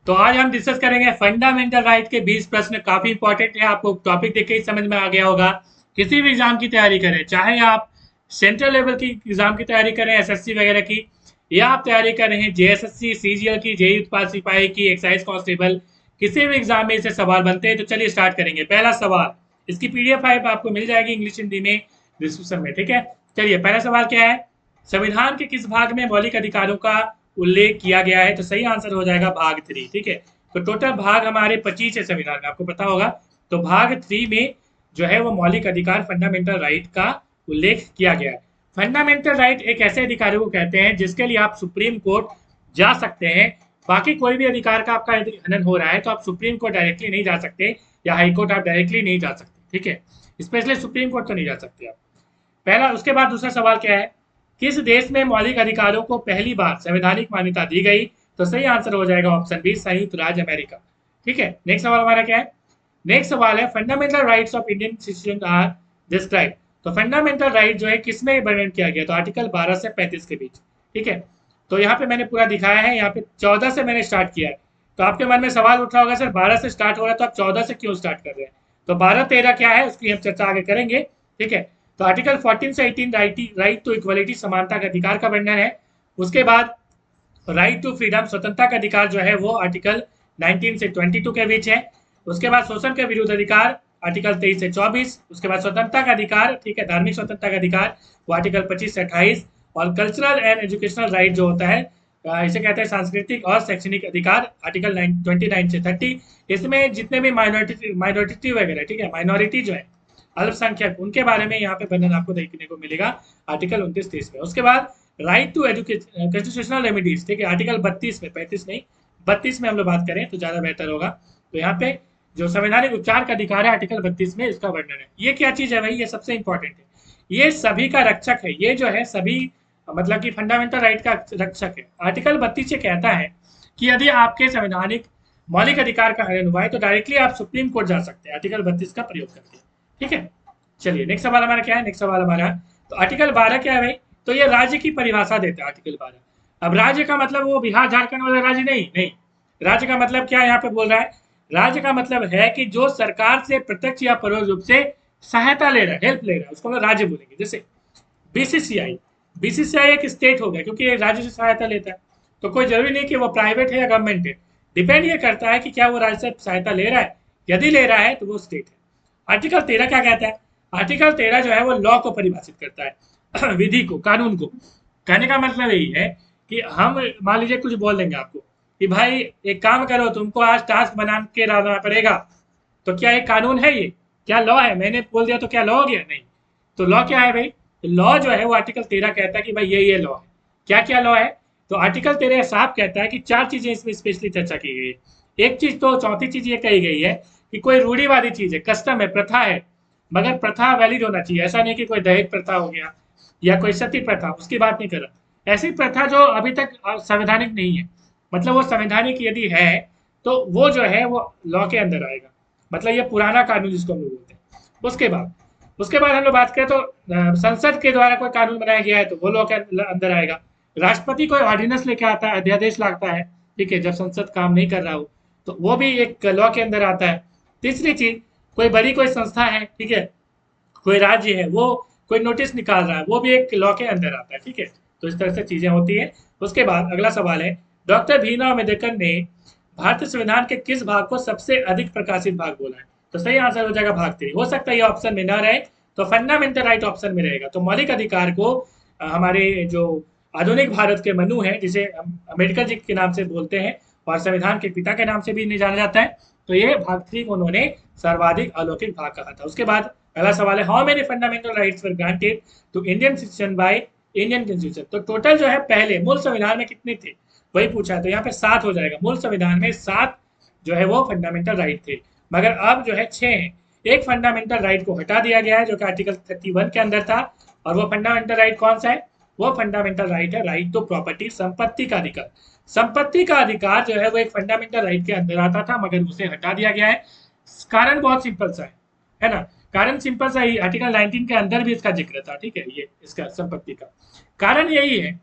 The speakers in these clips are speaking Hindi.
तो आज हम डिस्कस करेंगे फंडामेंटल राइट के 20 प्रश्न। काफी इंपॉर्टेंट है, आपको टॉपिक देख के ही समझ में आ गया होगा। किसी भी एग्जाम की तैयारी करें, चाहे आप सेंट्रल लेवल की एग्जाम की तैयारी करें, एसएससी वगैरह की, या आप तैयारी कर रहे हैं जेएसएससी, सीजीएल की, जेई उत्पाद सिपाही की, एक्साइज कांस्टेबल, किसी भी एग्जाम में इससे सवाल बनते हैं। तो चलिए स्टार्ट करेंगे। पहला सवाल, इसकी पीडीएफ फाइल आपको मिल जाएगी इंग्लिश हिंदी में डिस्क्रिप्शन में, ठीक है। चलिए पहला सवाल क्या है, संविधान के किस भाग में मौलिक अधिकारों का उल्लेख किया गया है? तो सही आंसर हो जाएगा भाग 3, ठीक है। तो टोटल भाग हमारे 25 है संविधान में, आपको पता होगा। तो भाग 3 में जो है वो मौलिक अधिकार, फंडामेंटल राइट का उल्लेख किया गया है। फंडामेंटल राइट एक ऐसे अधिकारों को कहते हैं जिसके लिए आप सुप्रीम कोर्ट जा सकते हैं। बाकी कोई भी अधिकार का आपका यदि हनन हो रहा है तो आप सुप्रीम कोर्ट डायरेक्टली नहीं जा सकते, या हाई कोर्ट आप डायरेक्टली नहीं जा सकते, ठीक है। स्पेशली सुप्रीम कोर्ट तो नहीं जा सकते आप। पहला, उसके बाद दूसरा सवाल क्या है, किस देश में मौलिक अधिकारों को पहली बार संवैधानिक मान्यता दी गई? तो सही आंसर हो जाएगा ऑप्शन बी, संयुक्त राज्य अमेरिका, ठीक है। नेक्स्ट सवाल हमारा क्या है, नेक्स्ट सवाल है fundamental rights of Indian citizen are describe. तो फंडामेंटल राइट जो है किसमें वर्णन किया गया? तो आर्टिकल 12 से 35 के बीच, ठीक है। तो यहाँ पे मैंने पूरा दिखाया है, यहाँ पे 14 से मैंने स्टार्ट किया है। तो आपके मन में सवाल उठ रहा होगा, सर 12 से स्टार्ट हो रहा है तो आप 14 से क्यों स्टार्ट कर रहे हैं? तो 12-13 क्या है उसकी हम चर्चा आगे करेंगे, ठीक है। तो आर्टिकल 14 से 18 राइट टू इक्वलिटी, समानता का अधिकार का वर्णन है। उसके बाद राइट टू फ्रीडम, स्वतंत्रता का अधिकार जो है वो आर्टिकल 19 से 22 के बीच है। उसके बाद शोषण के विरुद्ध अधिकार आर्टिकल 23 से 24। उसके बाद स्वतंत्रता का अधिकार, ठीक है, धार्मिक स्वतंत्रता का अधिकार वो आर्टिकल 25 से 28। और कल्चरल एंड एजुकेशनल राइट जो होता है, इसे कहते हैं सांस्कृतिक और शैक्षणिक अधिकार, आर्टिकल 29 से 30। इसमें जितने भी माइनॉरिटी वगैरह, ठीक है, माइनॉरिटी जो है अल्पसंख्यक, उनके बारे में यहाँ पे वर्णन आपको देखने को मिलेगा आर्टिकल 29-30 में। उसके बाद right to education constitutional remedies, ठीक है, आर्टिकल 32 में, 35 नहीं 32 में हम लोग बात करें तो ज्यादा बेहतर होगा। तो यहाँ पे जो संवैधानिक उपचार का अधिकार है आर्टिकल 32 में इसका वर्णन है। ये क्या चीज है भाई, ये सबसे इंपॉर्टेंट है, ये सभी का रक्षक है, ये जो है सभी मतलब कि फंडामेंटल राइट का रक्षक है। आर्टिकल 32 से कहता है कि यदि आपके संवैधानिक मौलिक अधिकार का हनन हुआ है तो डायरेक्टली आप सुप्रीम कोर्ट जा सकते हैं आर्टिकल 32 का प्रयोग करके, ठीक है। चलिए नेक्स्ट सवाल हमारा क्या है, नेक्स्ट सवाल हमारा, तो आर्टिकल 12 क्या है भाई? तो ये राज्य की परिभाषा देता है आर्टिकल 12। अब राज्य का मतलब वो बिहार झारखंड वाला राज्य नहीं, नहीं। राज्य का मतलब क्या यहाँ पे बोल रहा है, राज्य का मतलब है कि जो सरकार से प्रत्यक्ष या परोक्ष रूप से सहायता ले रहा है, हेल्प ले रहा है, उसको हम राज्य बोलेंगे। जैसे बीसीसीआई, बीसीसीआई एक स्टेट हो गया क्योंकि ये राज्य से सहायता लेता है। तो कोई जरूरी नहीं कि वो प्राइवेट है या गवर्नमेंट है, डिपेंड ये करता है कि क्या वो राज्य से सहायता ले रहा है। यदि ले रहा है तो वो स्टेट है। आर्टिकल 13 क्या कहता है? आर्टिकल 13 जो है वो लॉ को परिभाषित करता है विधि को, कानून को। कहने का मतलब यही है कि हम मान लीजिए कुछ बोल देंगे आपको कि भाई एक काम करो, तुमको आज टास्क बना के लाना पड़ेगा। तो क्या ये कानून है? ये क्या लॉ है? मैंने बोल दिया तो क्या लॉ हो गया? नहीं। तो लॉ क्या है भाई? लॉ जो है वो आर्टिकल 13 कहता है कि भाई ये लॉ है। क्या क्या लॉ है? तो आर्टिकल 13 साफ कहता है कि चार चीजें इसमें स्पेशली चर्चा की गई है। एक चीज, तो चौथी चीज ये कही गई है कि कोई रूढ़िवादी चीज है, कस्टम है, प्रथा है, मगर प्रथा वैलिड होना चाहिए। ऐसा नहीं कि कोई दहेज प्रथा हो गया या कोई सती प्रथा, उसकी बात नहीं कर रहा। ऐसी प्रथा जो अभी तक संवैधानिक नहीं है, मतलब वो संवैधानिक यदि है तो वो जो है वो लॉ के अंदर आएगा। मतलब ये पुराना कानून जिसको हम लोग बोलते हैं। उसके बाद हम लोग बात करें तो संसद के द्वारा कोई कानून बनाया गया है तो वो लॉ के अंदर आएगा। राष्ट्रपति कोई ऑर्डिनेंस लेके आता है, अध्यादेश लाता है, ठीक है, जब संसद काम नहीं कर रहा हो तो वो भी एक लॉ के अंदर आता है। तीसरी चीज, कोई बड़ी कोई संस्था है, ठीक है, कोई राज्य है, वो कोई नोटिस निकाल रहा है, वो भी एक लॉ के अंदर आता है, ठीक है। तो इस तरह से चीजें होती है। उसके बाद अगला सवाल है, डॉक्टर भीमराव अम्बेडकर ने भारतीय संविधान के किस भाग को सबसे अधिक प्रकाशित भाग बोला है? तो सही आंसर हो जाएगा भाग 3। हो सकता है ये ऑप्शन में ना रहे तो फंडामेंटल राइट ऑप्शन में रहेगा। तो मौलिक अधिकार को हमारे जो आधुनिक भारत के मनु हैं, जिसे अम्बेडकर जी के नाम से बोलते हैं और संविधान के पिता के नाम से भी नहीं जाना जाता है, तो ये भाग 3 को उन्होंने सर्वाधिक अलौकिक भाग कहा था। उसके बाद अगला सवाल है, how many fundamental rights were granted to Indian citizen by Indian constitution. तो टोटल जो है पहले मूल संविधान में कितने थे वही पूछा है, तो यहाँ पे 7 हो जाएगा। मूल संविधान में 7 जो है वो फंडामेंटल राइट थे, मगर अब जो है 6 हैं। एक फंडामेंटल राइट को हटा दिया गया है जो कि आर्टिकल 31 के अंदर था, और वो फंडामेंटल राइट कौन सा है? वो फंडामेंटल राइट है राइट टू प्रॉपर्टी, संपत्ति का अधिकार। संपत्ति का अधिकार जो है वो एक फंडामेंटल राइट के अंदर आता था, मगर उसे हटा दिया गया है। कारण बहुत सिंपल सा है ना। कारण सिंपल सा ही, आर्टिकल 19 के अंदर भी इसका जिक्र था, ठीक है, ये इसका संपत्ति का कारण यही है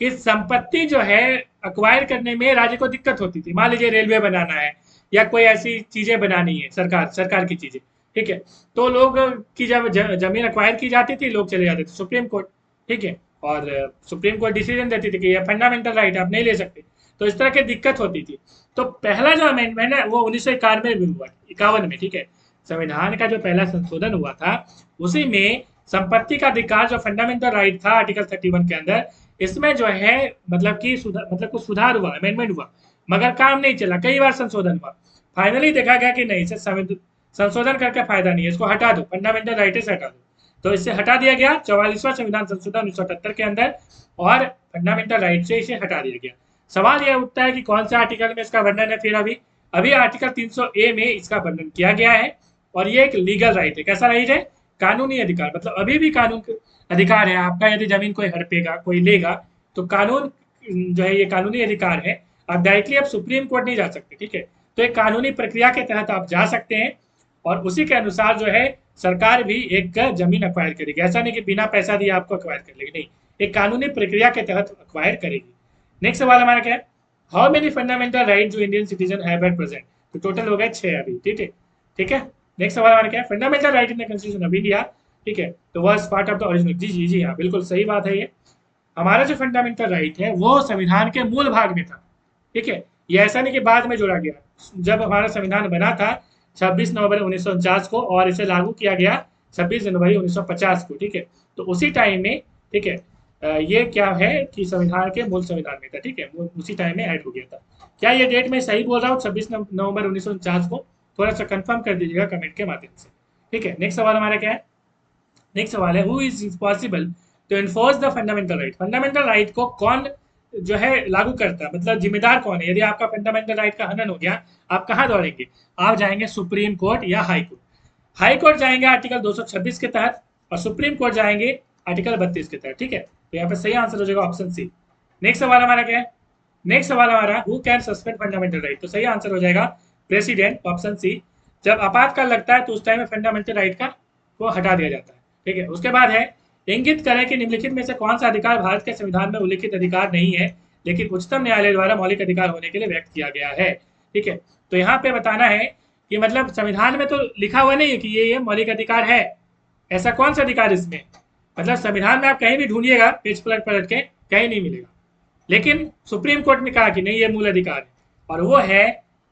कि संपत्ति जो है अक्वायर करने में राज्य को दिक्कत होती थी। मान लीजिए रेलवे बनाना है या कोई ऐसी चीजें बनानी है, सरकार की चीजें, ठीक है, तो लोग की जब जमीन अक्वायर की जाती थी, लोग चले जाते थे सुप्रीम कोर्ट, ठीक है, और सुप्रीम कोर्ट डिसीजन देती थी कि ये फंडामेंटल राइट आप नहीं ले सकते। तो इस तरह की दिक्कत होती थी। तो पहला जो अमेंडमेंट है वो 1991 में हुआ, 51 में, ठीक है, संविधान का जो पहला संशोधन हुआ था उसी में संपत्ति का अधिकार जो फंडामेंटल राइट था आर्टिकल 31 के अंदर, इसमें जो है मतलब कि मतलब कुछ सुधार हुआ, अमेंडमेंट हुआ, मगर काम नहीं चला, कई बार संशोधन हुआ। फाइनली देखा गया कि नहीं, इसे संशोधन करके फायदा नहीं है, इसको हटा दो, फंडामेंटल राइट से हटा दो। तो इससे हटा दिया गया 44वां संविधान संशोधन 1978 के अंदर, और फंडामेंटल राइट से इसे हटा दिया गया। सवाल यह उठता है कि कौन सा आर्टिकल में इसका वर्णन है। फिर अभी अभी आर्टिकल 300A में इसका वर्णन किया गया है, और ये एक लीगल राइट है। कैसा राइट है? कानूनी अधिकार, मतलब अभी भी कानून अधिकार है आपका। यदि जमीन कोई हड़पेगा, कोई लेगा, तो कानून जो है ये कानूनी अधिकार है। आप डायरेक्टली आप सुप्रीम कोर्ट नहीं जा सकते, ठीक है, तो एक कानूनी प्रक्रिया के तहत आप जा सकते हैं, और उसी के अनुसार जो है सरकार भी एक जमीन अक्वायर करेगी। ऐसा नहीं कि बिना पैसा दिए आपको अक्वायर कर लेगी, नहीं, एक कानूनी प्रक्रिया के तहत अक्वायर करेगी। नेक्स्ट सवाल हमारा क्या है? हाउ मेनी फंडामेंटल राइट जो Indian citizen have at present? तो टोटल हो गए 6 अभी, ठीक है, ठीक है। नेक्स्ट सवाल हमारा क्या है? Fundamental right in the constitution of India, ठीक है, तो was part of the original. जी जी जी हाँ, बिल्कुल सही बात है। ये हमारा जो फंडामेंटल राइट है वो संविधान के मूल भाग में था, ठीक है, ये ऐसा नहीं कि बाद में जोड़ा गया। जब हमारा संविधान बना था 26 नवंबर 1949 को, और इसे लागू किया गया 26 जनवरी 1950 को, ठीक है, तो उसी टाइम में, ठीक है, ये क्या है कि संविधान के मूल संविधान में था, ठीक है, उसी टाइम में ऐड हो गया था। क्या ये डेट मैं सही बोल रहा हूँ? 26 नवंबर 1949 को? थोड़ा सा कंफर्म कर दीजिएगा कमेंट के माध्यम से, ठीक है। नेक्स्ट सवाल हमारा क्या है? नेक्स्ट सवाल है, who is responsible to enforce the fundamental right? Fundamental right को कौन जो है लागू करता है, मतलब जिम्मेदार कौन है? यदि आपका फंडामेंटल राइट का हनन हो गया, आप कहाँ दौड़ेंगे? आप जाएंगे सुप्रीम कोर्ट या हाई कोर्ट। हाई कोर्ट जाएंगे आर्टिकल 226 के तहत, और सुप्रीम कोर्ट जाएंगे आर्टिकल 32 के तहत, ठीक है। तो यहाँ पे सही आंसर हो जाएगा ऑप्शन सी। नेक्स्ट सवाल हमारा क्या है? नेक्स्ट सवाल हमारा, who can suspend fundamental right? तो सही आंसर हो जाएगा प्रेसिडेंट, ऑप्शन सी। जब आपातकाल लगता है तो उस टाइम में फंडामेंटल राइट का को हटा दिया जाता है, ठीक है। उसके बाद है, इंगित करें कि निम्नलिखित में से कौन सा अधिकार भारत के संविधान में उल्लिखित अधिकार नहीं है, लेकिन उच्चतम न्यायालय द्वारा मौलिक अधिकार होने के लिए व्यक्त किया गया है, ठीक है। तो यहाँ पे बताना है कि मतलब संविधान में तो लिखा हुआ नहीं है कि ये मौलिक अधिकार है। ऐसा कौन सा अधिकार इसमें? मतलब संविधान में आप कहीं भी ढूंढिएगा, पेज पलट पलट के, कहीं नहीं मिलेगा। लेकिन सुप्रीम कोर्ट ने कहा कि नहीं, ये मूल अधिकार है, और वो है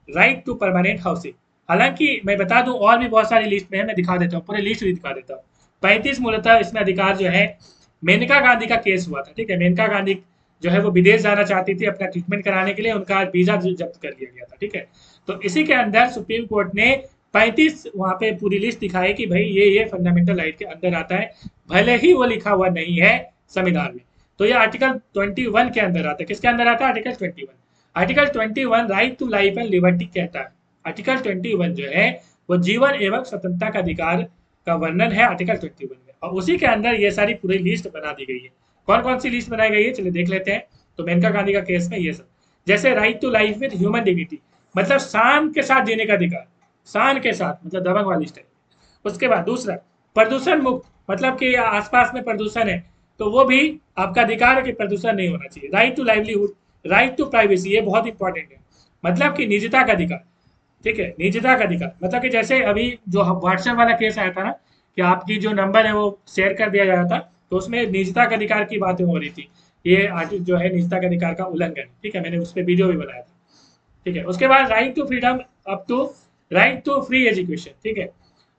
राइट टू परमानेंट हाउसिंग। हालांकि मैं बता दूं और भी बहुत सारी लिस्ट में है, मैं दिखा देता हूँ, पूरे लिस्ट भी दिखा देता हूँ। 35 मूलतः इसमें अधिकार जो है, मेनका गांधी का केस हुआ था, ठीक है, मेनका गांधी जो है वो विदेश जाना चाहती थी अपना ट्रीटमेंट कराने के लिए, उनका वीजा जब्त कर लिया गया था, ठीक है। तो इसी के अंदर सुप्रीम कोर्ट ने 35 वहां पे पूरी लिस्ट दिखाई कि भाई ये फंडामेंटल राइट के अंदर आता है, भले ही वो लिखा हुआ नहीं है संविधान में। तो ये आर्टिकल 21 के अंदर आता है। किसके अंदर आता है? Article 21। Article 21 right to life and liberty कहता है। आर्टिकल 21 जो है वो जीवन एवं स्वतंत्रता का अधिकार का वर्णन है आर्टिकल 21 में, और उसी के अंदर ये सारी पूरी लिस्ट बना दी गई है। कौन कौन सी लिस्ट बनाई गई है, चलिए देख लेते हैं। तो मेनका गांधी का केस में ये सब, जैसे right to life with human dignity, मतलब शान के साथ जीने का अधिकार, शान के साथ, मतलब दबंग वाली स्टाइल। उसके बाद दूसरा, प्रदूषण मुक्त, मतलब कि आसपास में प्रदूषण है तो वो भी आपका अधिकार है कि प्रदूषण नहीं होना चाहिए। Right to livelihood, right to privacy, ये बहुत इंपॉर्टेंट है, मतलब कि निजता का अधिकार, ठीक है, निजता का अधिकार, मतलब कि जैसे अभी जो व्हाट्सएप वाला केस आया था ना, कि आपकी जो नंबर है वो शेयर कर दिया जा रहा था, तो उसमें निजता का अधिकार की बातें हो रही थी। ये जो है निजता का अधिकार का उल्लंघन, ठीक है, मैंने उस पर वीडियो भी बनाया था, ठीक है। उसके बाद right to freedom, up to right to free education, ठीक है,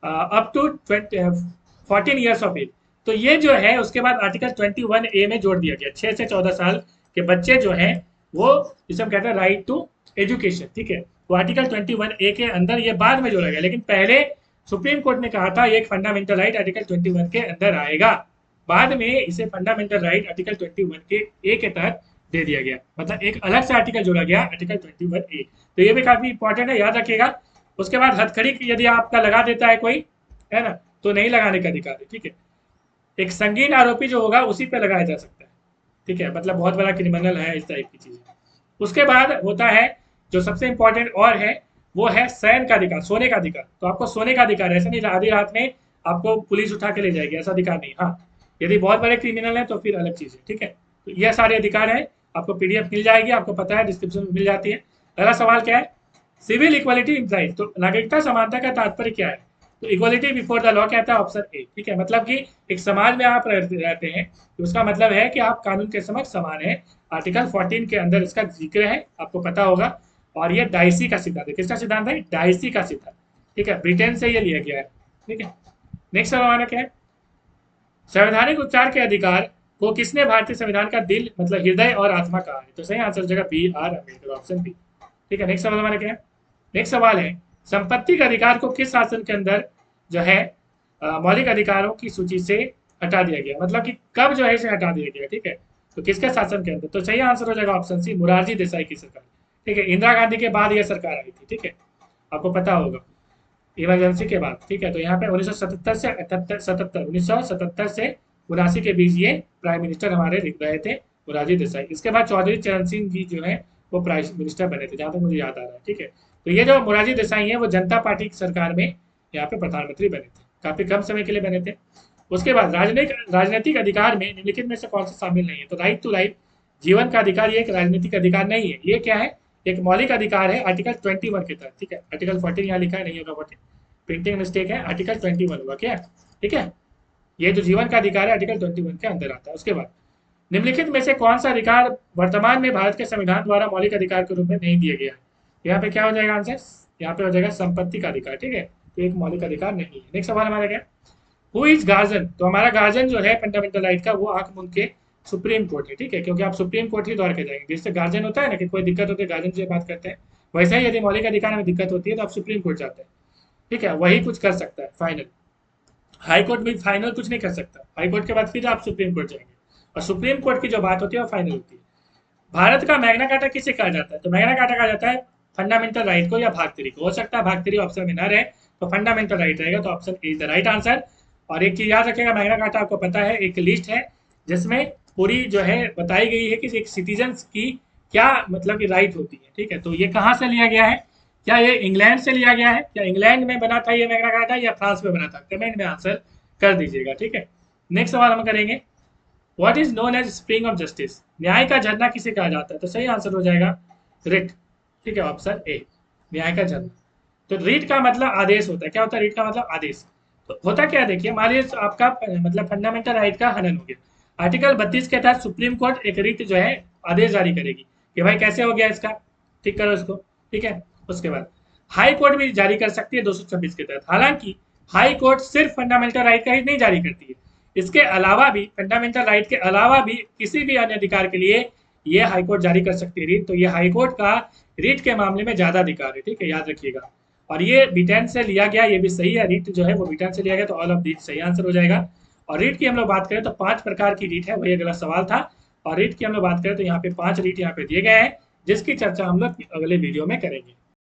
up to 14 years of age. तो ये जो है उसके बाद आर्टिकल 21A में जोड़ दिया गया, 6 से 14 साल के बच्चे जो हैं वो, जिसे हम कहते हैं राइट टू एजुकेशन, ठीक है, वो आर्टिकल 21A के अंदर ये बाद में जोड़ा गया, लेकिन पहले सुप्रीम कोर्ट ने कहा था ये एक फंडामेंटल राइट आर्टिकल 21 के अंदर आएगा, बाद में इसे फंडामेंटल राइट आर्टिकल 21 के ए के तहत दे दिया गया, मतलब एक अलग से आर्टिकल जोड़ा गया, आर्टिकल 21A। तो ये भी काफी इंपॉर्टेंट है, याद रखिएगा। उसके बाद हथकड़ी यदि आपका लगा देता है कोई, है ना, तो नहीं लगाने का अधिकार है, ठीक है। एक संगीन आरोपी जो होगा उसी पे लगाया जा सकता है, ठीक है, मतलब बहुत बड़ा क्रिमिनल है, इस टाइप की चीजें। उसके बाद होता है जो सबसे इंपॉर्टेंट और है, वो है शयन का अधिकार, सोने का अधिकार। तो आपको सोने का अधिकार है, ऐसा नहीं आधी रात में आपको पुलिस उठा के ले जाएगी, ऐसा अधिकार नहीं। हाँ, यदि बहुत बड़े क्रिमिनल है तो फिर अलग चीज है, ठीक है। तो यह सारे अधिकार है, आपको पीडीएफ मिल जाएगी, आपको पता है डिस्क्रिप्शन में मिल जाती है। अगला सवाल क्या है, सिविल इक्वालिटी इम्प्लाइज, तो नागरिकता समानता का तात्पर्य क्या है? तो इक्वालिटी बिफोर द लॉ कहता है ऑप्शन ए, ठीक है, मतलब कि एक समाज में आप रहते हैं तो उसका मतलब है कि आप कानून के समक्ष समान है। आर्टिकल 14 के अंदर इसका जिक्र है, आपको पता होगा। और ये डाइसी का सिद्धांत है, किसका सिद्धांत है? डाइसी का सिद्धांत, ठीक है, ब्रिटेन से ये लिया गया है, ठीक है। नेक्स्ट सवाल क्या है, संवैधानिक उपचार के अधिकार को किसने भारतीय संविधान का दिल मतलब हृदय और आत्मा कहा है? तो सही आंसर हो जाएगा B R Ambedkar, option B, ठीक है। नेक्स्ट सवाल हमारा क्या है, नेक्स्ट सवाल है, संपत्ति के अधिकार को किस शासन के अंदर जो है मौलिक अधिकारों की सूची से हटा दिया गया, मतलब कि कब जो है इसे हटा दिया गया, ठीक है, तो किसके शासन के अंदर? तो सही आंसर हो जाएगा ऑप्शन सी, मुरारजी देसाई की सरकार, ठीक है, इंदिरा गांधी के बाद यह सरकार आई थी, ठीक है, आपको पता होगा, इमरजेंसी के बाद, ठीक है। तो यहाँ पे 1977 से 1977 से 79 के बीच ये प्राइम मिनिस्टर हमारे रहे थे मुरारजी देसाई। इसके बाद चौधरी चरण सिंह जी जो है वो प्राइम मिनिस्टर बने थे, जहाँ तक मुझे याद आ रहा है, ठीक है। तो ये जो मुरारजी देसाई है वो जनता पार्टी की सरकार में यहाँ पे प्रधानमंत्री बने थे, काफी कम समय के लिए बने थे। उसके बाद राजनीतिक अधिकार में निम्नलिखित में से कौन सा शामिल नहीं है? तो राइट टू लाइफ, जीवन का अधिकार, ये एक राजनीतिक अधिकार नहीं है, ये क्या है? एक मौलिक अधिकार है आर्टिकल 21 के तहत, ठीक है। आर्टिकल 14 यहाँ लिखा है, नहीं होगा 14, प्रिंटिंग मिस्टेक है, आर्टिकल 21 होगा क्या, ठीक है। ये जो जीवन का अधिकार है आर्टिकल 21 के अंदर आता है। उसके बाद निम्नलिखित में से कौन सा अधिकार वर्तमान में भारत के संविधान द्वारा मौलिक अधिकार के रूप में नहीं दिया गया है? यहाँ पे क्या हो जाएगा आंसर? यहाँ पे हो जाएगा संपत्ति का अधिकार, ठीक है, तो एक मौलिक अधिकार नहीं है। नेक्स्ट सवाल हमारा क्या, हु इज गार्जियन, तो हमारा गार्जियन जो है फंडामेंटल राइट का वो आंख मूंद के सुप्रीम कोर्ट है, ठीक है, क्योंकि आप सुप्रीम कोर्ट ही द्वार के जाएंगे। जिससे गार्जियन होता है ना कि कोई दिक्कत होती है गार्जियन से बात करते हैं, वैसे ही यदि मौलिक अधिकार में दिक्कत होती है तो आप सुप्रीम कोर्ट जाते हैं, ठीक है, वही कुछ कर सकता है फाइनल। हाई कोर्ट भी फाइनल कुछ नहीं कर सकता, हाई कोर्ट के बाद फिर आप सुप्रीम कोर्ट जाएंगे, और सुप्रीम कोर्ट की जो बात होती है वो फाइनल होती है। भारत का मैग्ना कार्टा किसे कहा जाता है? तो मैग्ना कार्टा कहा जाता है फंडामेंटल राइट को या भाग 3 को। हो सकता है भाग 3 ऑप्शन में ना रहे तो फंडामेंटल राइट रहेगा, तो option A is the right answer. और एक चीज याद रखिएगा, मैग्ना कार्टा आपको पता है एक लिस्ट है जिसमें पूरी जो है बताई गई है कि एक सिटीजन की क्या मतलब की राइट होती है, ठीक है। तो ये कहाँ से लिया गया है? क्या ये इंग्लैंड से लिया गया है? क्या इंग्लैंड में बना था ये मैग्ना कार्टा या फ्रांस में बना था? कमेंट में आंसर कर दीजिएगा, ठीक है। नेक्स्ट सवाल हम करेंगे, what is known as spring of justice, न्याय का झरना किसे कहा जाता है? तो सही आंसर हो जाएगा रिट, ठीक है, ऑप्शन ए, न्याय का झरना। तो रीट का मतलब आदेश होता है, क्या होता है रीट का मतलब? आदेश। तो होता क्या, देखिए मान लीजिए आपका मतलब फंडामेंटल राइट का हनन हो गया, आर्टिकल 32 के तहत सुप्रीम कोर्ट एक रीट जो है आदेश जारी करेगी कि भाई कैसे हो गया इसका, ठीक करो इसको, ठीक है। उसके बाद हाई कोर्ट भी जारी कर सकती है 226 के तहत। हालांकि हाई कोर्ट सिर्फ फंडामेंटल राइट का ही नहीं जारी करती है, इसके अलावा भी फंडामेंटल राइट के अलावा भी किसी भी अन्य अधिकार के लिए ये हाई कोर्ट जारी कर सकती है रीट। तो ये हाई कोर्ट का रीट के मामले में ज्यादा अधिकार है, ठीक है, याद रखिएगा। और ये ब्रिटेन से लिया गया, ये भी सही है, रीट जो है वो ब्रिटेन से लिया गया, तो ऑल ऑफ दीज सही आंसर हो जाएगा। और रीट की हम लोग बात करें तो 5 प्रकार की रीट है, वही अगला सवाल था। और रीट की हम लोग बात करें तो यहाँ पे 5 रीट यहाँ पे दिए गए हैं, जिसकी चर्चा हम लोग अगले वीडियो में करेंगे।